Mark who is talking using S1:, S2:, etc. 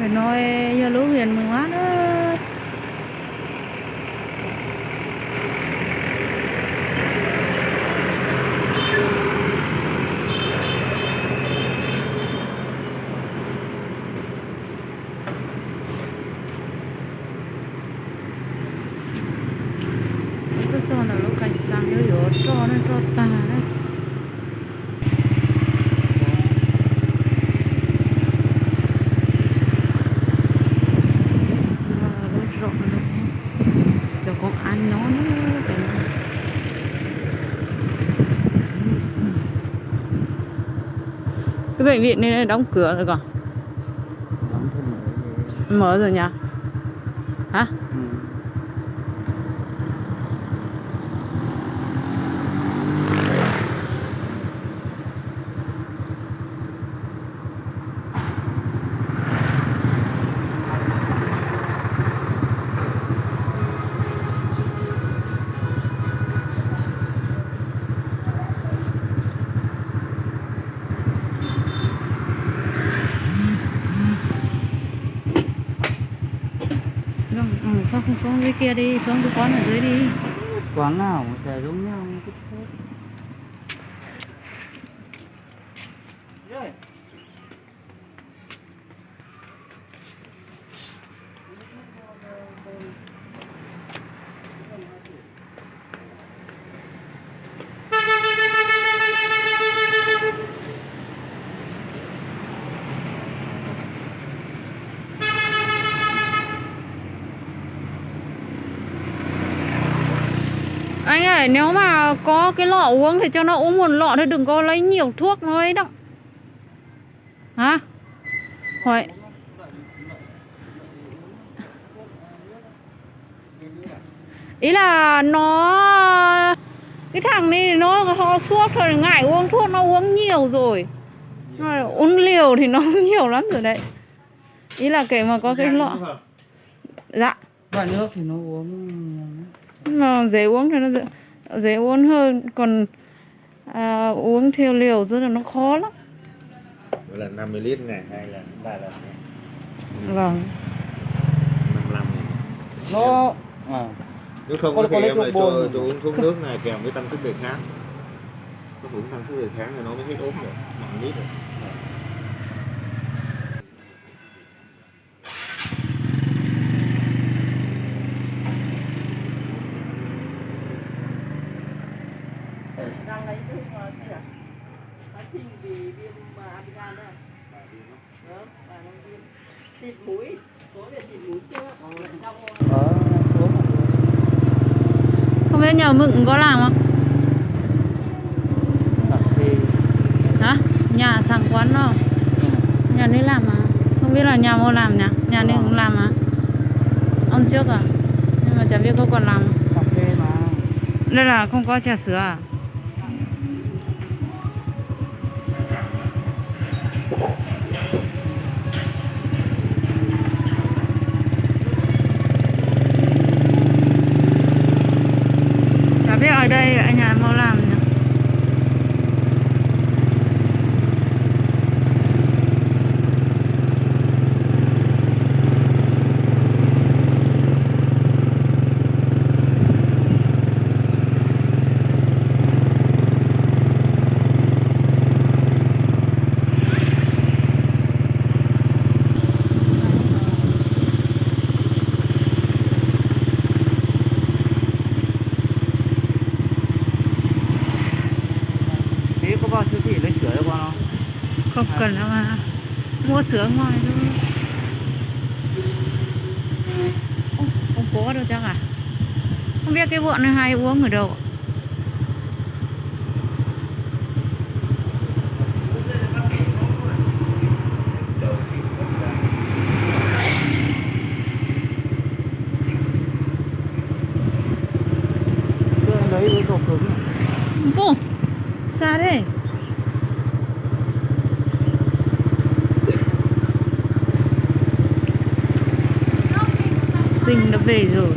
S1: Phải nói giờ lũ huyền mừng lắm đó. Tôi cho nó lúc cảnh sang yếu yếu cho nó cho ta đấy. Lúc rộng nó cho con ăn nó nữa. Cái bệnh viện này đóng cửa rồi còn? Mở rồi nhỉ? Hả? Sao không xuống dưới kia đi, xuống cái quán ở dưới đi.
S2: Quán nào sẽ giống nhau.
S1: Anh ơi, nếu mà có cái lọ uống thì cho nó uống một lọ thôi, đừng có lấy nhiều thuốc nó ấy đâu. Hả? Hỏi. Ý là nó... Cái thằng này nó ho suốt thôi, ngại uống thuốc, nó uống nhiều rồi. Uống liều thì nó nhiều lắm rồi đấy. Ý là kể mà có cái lọ. Dạ.
S2: Và nước thì nó uống.
S1: Mà dễ uống thì nó dễ uống hơn. Còn uống theo liều rất là nó khó lắm.
S3: Mỗi lần 50 lít ngày 2 lần 3 lần.
S1: Vâng.
S3: 55 này.
S2: Nó
S3: Nếu không có thì em lại cho uống thuốc nước này kèm với tăng sức đề kháng. Có uống tăng sức đề kháng thì nó mới hết ốm rồi, 5 lít rồi.
S2: đang lấy cái kia nó trình vì viêm amigan đó. Vâng, và nó viêm xịt mũi, tối về xịt mũi chưa?
S1: Không biết nhà Mừng có làm không? Hả? Nhà sang quán đâu? Nhà đấy làm à? Không biết là nhà mua làm nhỉ? Nhà đấy cũng làm à? Ông trước à? Nhưng mà chả biết có còn làm không? Đây là không có trà sữa à? Chả biết ở đây anh nhà mau làm nhỉ?
S2: Có bao siêu thị lấy sữa cho con không?
S1: Không cần đâu mà. Mua sữa ngoài thôi. Không có đâu chắc à? Không biết cái bọn này hay uống ở đâu.
S2: Lấy với cầu cứng.
S1: Vô. Xa đấy. Sinh nó về rồi.